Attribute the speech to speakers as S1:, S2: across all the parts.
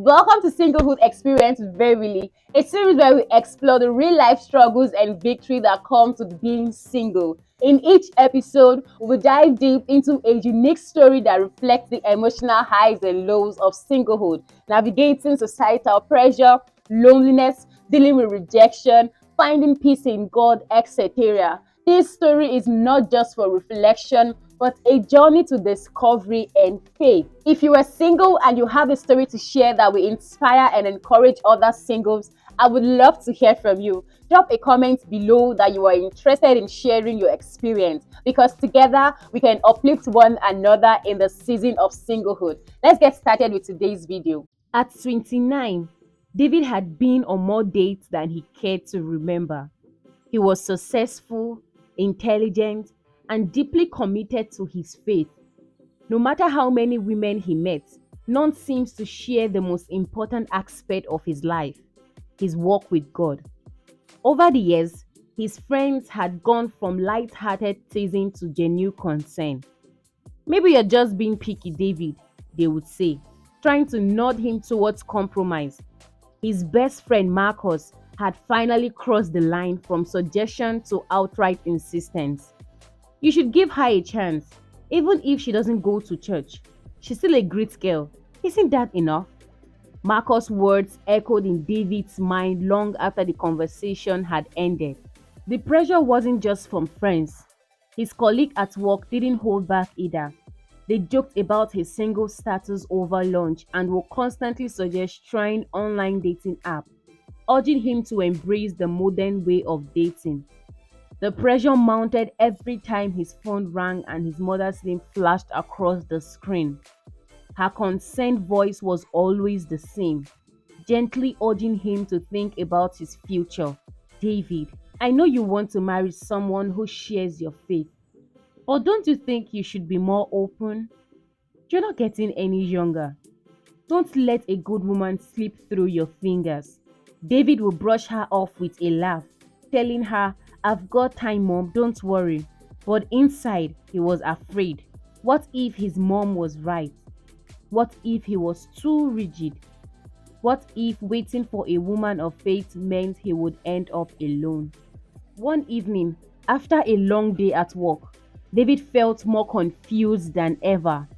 S1: Welcome to Singlehood Experience with Verily, a series where we explore the real life struggles and victory that comes with being single. In each episode, we will dive deep into a unique story that reflects the emotional highs and lows of singlehood, navigating societal pressure, loneliness, dealing with rejection, finding peace in God, etc. This story is not just for reflection, but a journey to discovery and faith. If you are single and you have a story to share that will inspire and encourage other singles, I would love to hear from you. Drop a comment below that you are interested in sharing your experience, because together we can uplift one another in the season of singlehood. Let's get started with today's video. At 29, David had been on more dates than he cared to remember. He was successful, intelligent, and deeply committed to his faith. No matter how many women he met, none seems to share the most important aspect of his life: his walk with God. Over the years, his friends had gone from light-hearted teasing to genuine concern. "Maybe you're just being picky, David," they would say, trying to nod him towards compromise. His best friend Marcus had finally crossed the line from suggestion to outright insistence. "You should give her a chance, even if she doesn't go to church. She's still a great girl. Isn't that enough?" Marcus' words echoed in David's mind long after the conversation had ended. The pressure wasn't just from friends. His colleague at work didn't hold back either. They joked about his single status over lunch and would constantly suggest trying online dating app, urging him to embrace the modern way of dating. The pressure mounted every time his phone rang and his mother's name flashed across the screen. Her concerned voice was always the same, gently urging him to think about his future. "David, I know you want to marry someone who shares your faith, but don't you think you should be more open? You're not getting any younger. Don't let a good woman slip through your fingers." David would brush her off with a laugh, telling her, "I've got time, mom, don't worry." But inside, he was afraid. What if his mom was right? What if he was too rigid? What if waiting for a woman of faith meant he would end up alone? One evening, after a long day at work, David felt more confused than ever.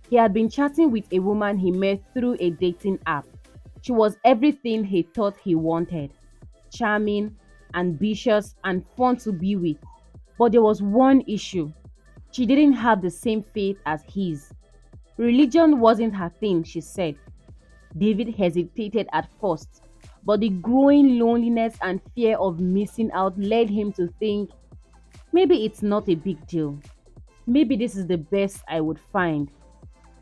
S1: He had been chatting with a woman he met through a dating app. She was everything he thought he wanted: charming, ambitious, and fun to be with. But there was one issue: she didn't have the same faith as his. Religion wasn't her thing, she said. David hesitated at first, but the growing loneliness and fear of missing out led him to think, maybe it's not a big deal. Maybe this is the best I would find.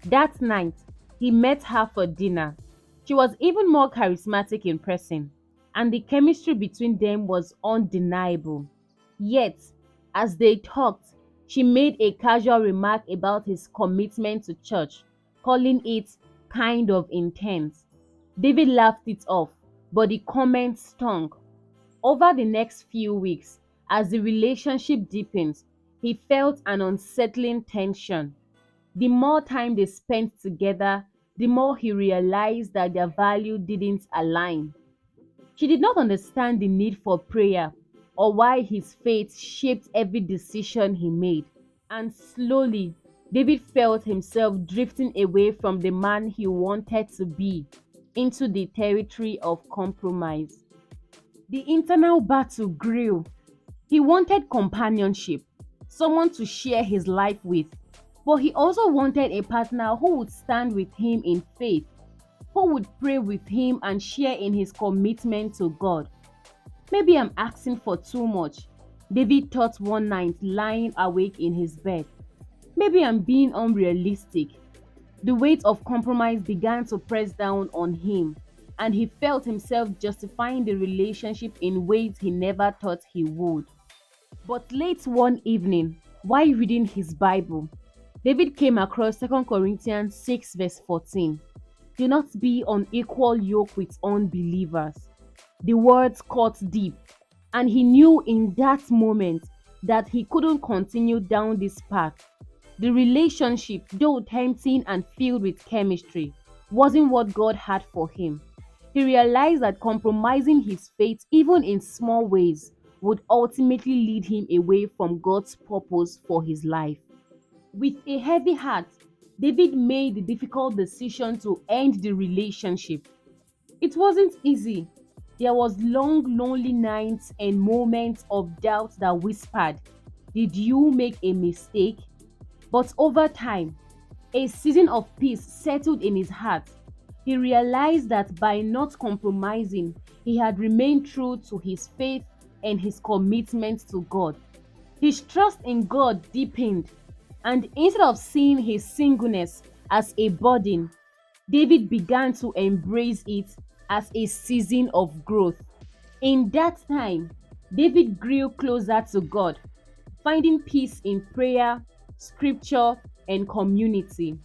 S1: That night, he met her for dinner. She was even more charismatic in person, and the chemistry between them was undeniable. Yet, as they talked, she made a casual remark about his commitment to church, calling it kind of intense. David laughed it off, but the comment stung. Over the next few weeks, as the relationship deepened, he felt an unsettling tension. The more time they spent together, the more he realized that their value didn't align. She did not understand the need for prayer or why his faith shaped every decision he made. And slowly, David felt himself drifting away from the man he wanted to be into the territory of compromise. The internal battle grew. He wanted companionship, someone to share his life with, but he also wanted a partner who would stand with him in faith, who would pray with him and share in his commitment to God. "Maybe I'm asking for too much," David thought one night lying awake in his bed. "Maybe I'm being unrealistic." The weight of compromise began to press down on him, and he felt himself justifying the relationship in ways he never thought he would. But late one evening, while reading his Bible, David came across 2 Corinthians 6 verse 14. "Do not be on equal yoke with unbelievers." The words cut deep, and he knew in that moment that he couldn't continue down this path. The relationship, though tempting and filled with chemistry, wasn't what God had for him. He realized that compromising his faith, even in small ways, would ultimately lead him away from God's purpose for his life. With a heavy heart, David made the difficult decision to end the relationship. It wasn't easy. There was long, lonely nights and moments of doubt that whispered, "Did you make a mistake?" But over time, a season of peace settled in his heart. He realized that by not compromising, he had remained true to his faith and his commitment to God. His trust in God deepened, and instead of seeing his singleness as a burden, David began to embrace it as a season of growth. In that time, David grew closer to God, finding peace in prayer, scripture, and community.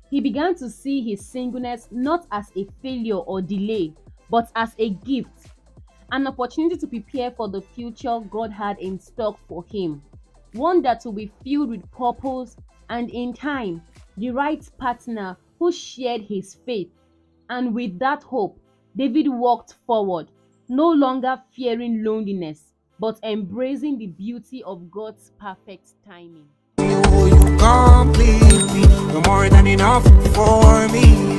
S1: He began to see his singleness not as a failure or delay, but as a gift, an opportunity to prepare for the future God had in stock for him, one that will be filled with purpose and, in time, the right partner who shared his faith. And with that hope, David walked forward, no longer fearing loneliness, but embracing the beauty of God's perfect timing.
S2: You complete me. You're more than enough for me.